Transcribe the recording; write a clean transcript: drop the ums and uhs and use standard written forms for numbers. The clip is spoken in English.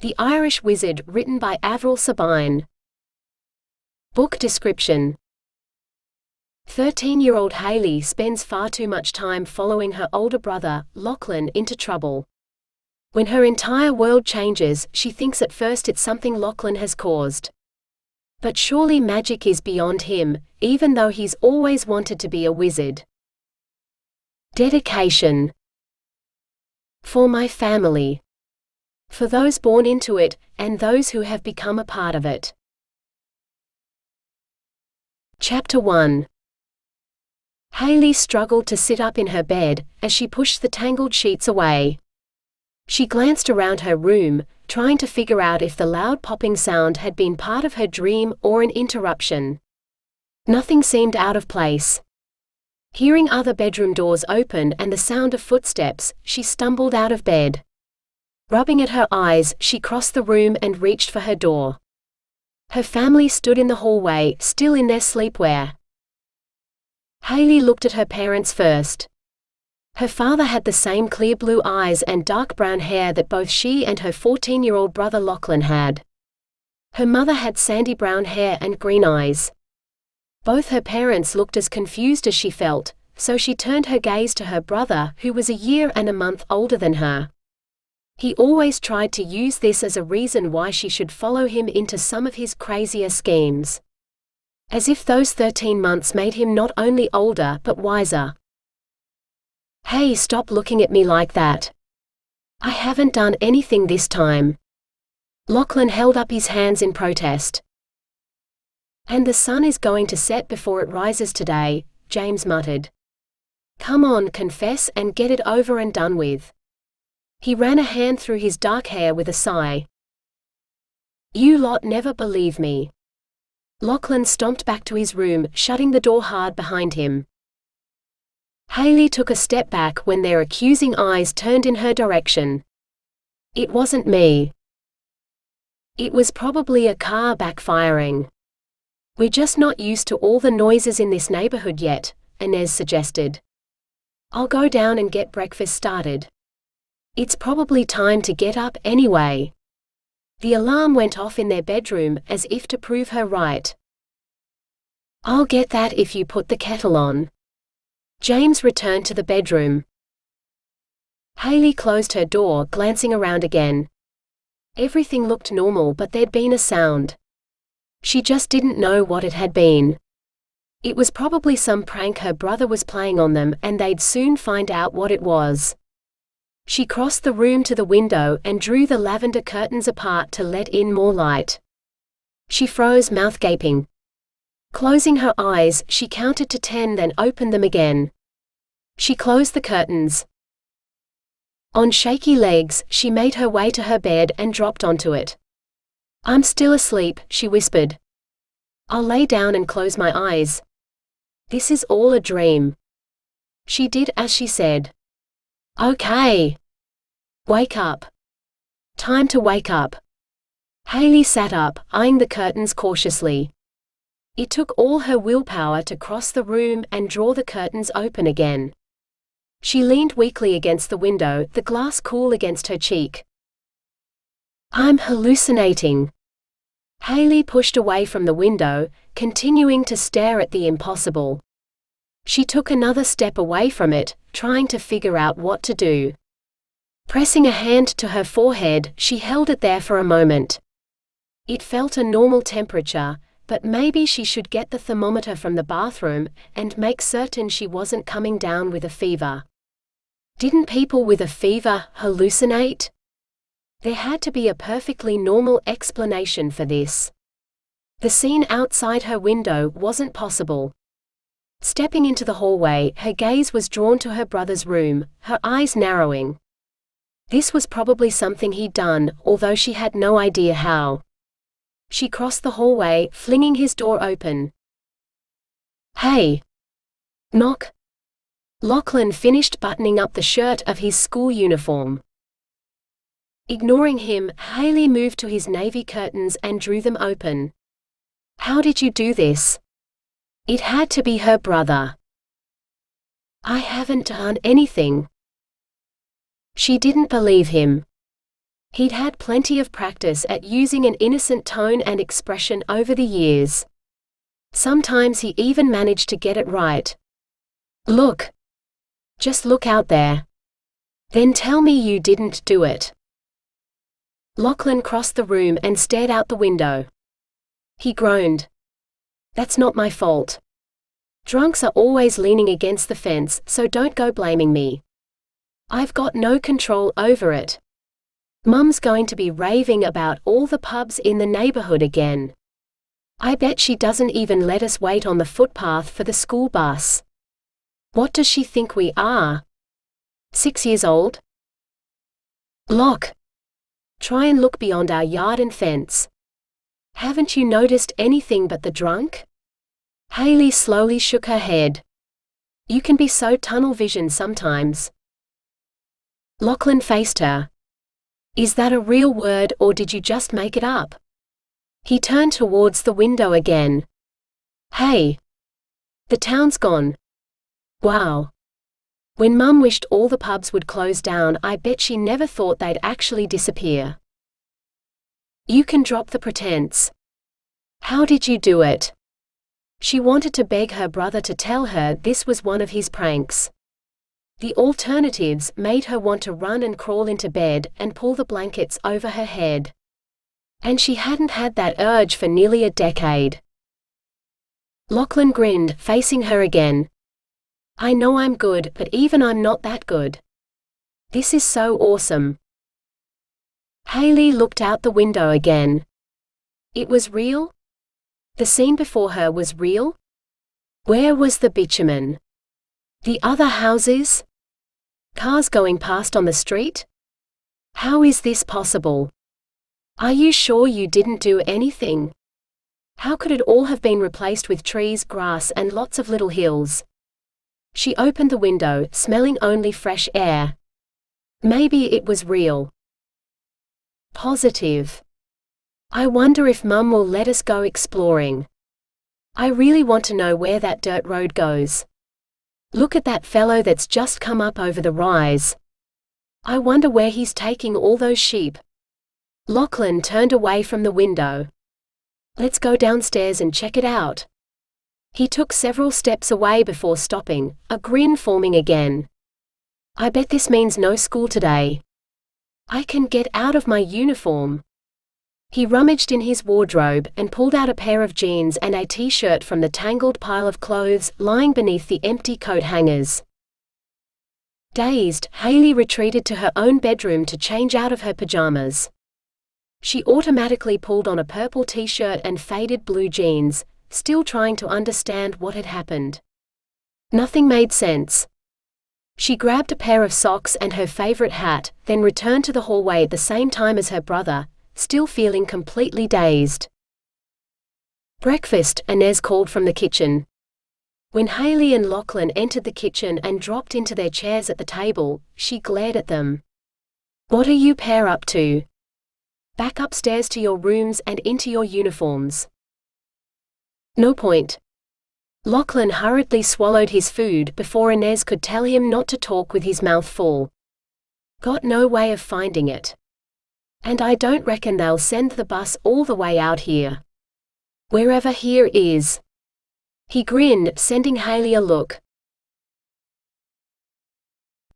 The Irish Wizard, written by Avril Sabine. Book description. 13-year-old Hailey spends far too much time following her older brother, Lachlan, into trouble. When her entire world changes, she thinks at first it's something Lachlan has caused. But surely magic is beyond him, even though he's always wanted to be a wizard. Dedication. For my family. For those born into it, and those who have become a part of it. Chapter 1. Hailey struggled to sit up in her bed, as she pushed the tangled sheets away. She glanced around her room, trying to figure out if the loud popping sound had been part of her dream or an interruption. Nothing seemed out of place. Hearing other bedroom doors open and the sound of footsteps, she stumbled out of bed. Rubbing at her eyes, she crossed the room and reached for her door. Her family stood in the hallway, still in their sleepwear. Hailey looked at her parents first. Her father had the same clear blue eyes and dark brown hair that both she and her 14-year-old brother Lachlan had. Her mother had sandy brown hair and green eyes. Both her parents looked as confused as she felt, so she turned her gaze to her brother, who was a year and a month older than her. He always tried to use this as a reason why she should follow him into some of his crazier schemes. As if those 13 months made him not only older but wiser. "Hey, stop looking at me like that. I haven't done anything this time." Lachlan held up his hands in protest. "And the sun is going to set before it rises today," James muttered. "Come on, confess and get it over and done with." He ran a hand through his dark hair with a sigh. "You lot never believe me." Lachlan stomped back to his room, shutting the door hard behind him. Hailey took a step back when their accusing eyes turned in her direction. "It wasn't me. It was probably a car backfiring. We're just not used to all the noises in this neighborhood yet," Inez suggested. "I'll go down and get breakfast started. It's probably time to get up anyway." The alarm went off in their bedroom, as if to prove her right. "I'll get that if you put the kettle on." James returned to the bedroom. Hailey closed her door, glancing around again. Everything looked normal, but there'd been a sound. She just didn't know what it had been. It was probably some prank her brother was playing on them, and they'd soon find out what it was. She crossed the room to the window and drew the lavender curtains apart to let in more light. She froze, mouth gaping. Closing her eyes, she counted to 10, then opened them again. She closed the curtains. On shaky legs, she made her way to her bed and dropped onto it. "I'm still asleep," she whispered. "I'll lay down and close my eyes. This is all a dream." She did as she said. "Okay. Wake up. Time to wake up." Hailey sat up, eyeing the curtains cautiously. It took all her willpower to cross the room and draw the curtains open again. She leaned weakly against the window, the glass cool against her cheek. "I'm hallucinating." Hailey pushed away from the window, continuing to stare at the impossible. She took another step away from it, trying to figure out what to do. Pressing a hand to her forehead, she held it there for a moment. It felt a normal temperature, but maybe she should get the thermometer from the bathroom and make certain she wasn't coming down with a fever. Didn't people with a fever hallucinate? There had to be a perfectly normal explanation for this. The scene outside her window wasn't possible. Stepping into the hallway, her gaze was drawn to her brother's room, her eyes narrowing. This was probably something he'd done, although she had no idea how. She crossed the hallway, flinging his door open. "Hey!" Knock. Lachlan finished buttoning up the shirt of his school uniform. Ignoring him, Hailey moved to his navy curtains and drew them open. "How did you do this?" It had to be her brother. "I haven't done anything." She didn't believe him. He'd had plenty of practice at using an innocent tone and expression over the years. Sometimes he even managed to get it right. Look. Just look out there. Then tell me you didn't do it. Lachlan crossed the room and stared out the window. He groaned. That's not my fault. Drunks are always leaning against the fence, so don't go blaming me. I've got no control over it. Mum's going to be raving about all the pubs in the neighborhood again. I bet she doesn't even let us wait on the footpath for the school bus. What does she think we are? 6 years old? Look. Try and look beyond our yard and fence. Haven't you noticed anything but the drunk? Hailey slowly shook her head. You can be so tunnel vision sometimes. Lachlan faced her. Is that a real word or did you just make it up? He turned towards the window again. Hey. The town's gone. Wow. When Mum wished all the pubs would close down, I bet she never thought they'd actually disappear. You can drop the pretense. How did you do it? She wanted to beg her brother to tell her this was one of his pranks. The alternatives made her want to run and crawl into bed and pull the blankets over her head. And she hadn't had that urge for nearly a decade. Lachlan grinned, facing her again. I know I'm good, but even I'm not that good. This is so awesome. Hailey looked out the window again. It was real? The scene before her was real? Where was the bitumen? The other houses? Cars going past on the street? How is this possible? Are you sure you didn't do anything? How could it all have been replaced with trees, grass, and lots of little hills? She opened the window, smelling only fresh air. Maybe it was real. Positive. I wonder if Mum will let us go exploring. I really want to know where that dirt road goes. Look at that fellow that's just come up over the rise. I wonder where he's taking all those sheep. Lachlan turned away from the window. Let's go downstairs and check it out. He took several steps away before stopping, a grin forming again. I bet this means no school today. I can get out of my uniform. He rummaged in his wardrobe and pulled out a pair of jeans and a t-shirt from the tangled pile of clothes lying beneath the empty coat hangers. Dazed, Hailey retreated to her own bedroom to change out of her pajamas. She automatically pulled on a purple t-shirt and faded blue jeans, still trying to understand what had happened. Nothing made sense. She grabbed a pair of socks and her favorite hat, then returned to the hallway at the same time as her brother, still feeling completely dazed. Breakfast, Inez called from the kitchen. When Hailey and Lachlan entered the kitchen and dropped into their chairs at the table, she glared at them. What are you pair up to? Back upstairs to your rooms and into your uniforms. No point. Lachlan hurriedly swallowed his food before Inez could tell him not to talk with his mouth full. Got no way of finding it. And I don't reckon they'll send the bus all the way out here. Wherever here is. He grinned, sending Hailey a look.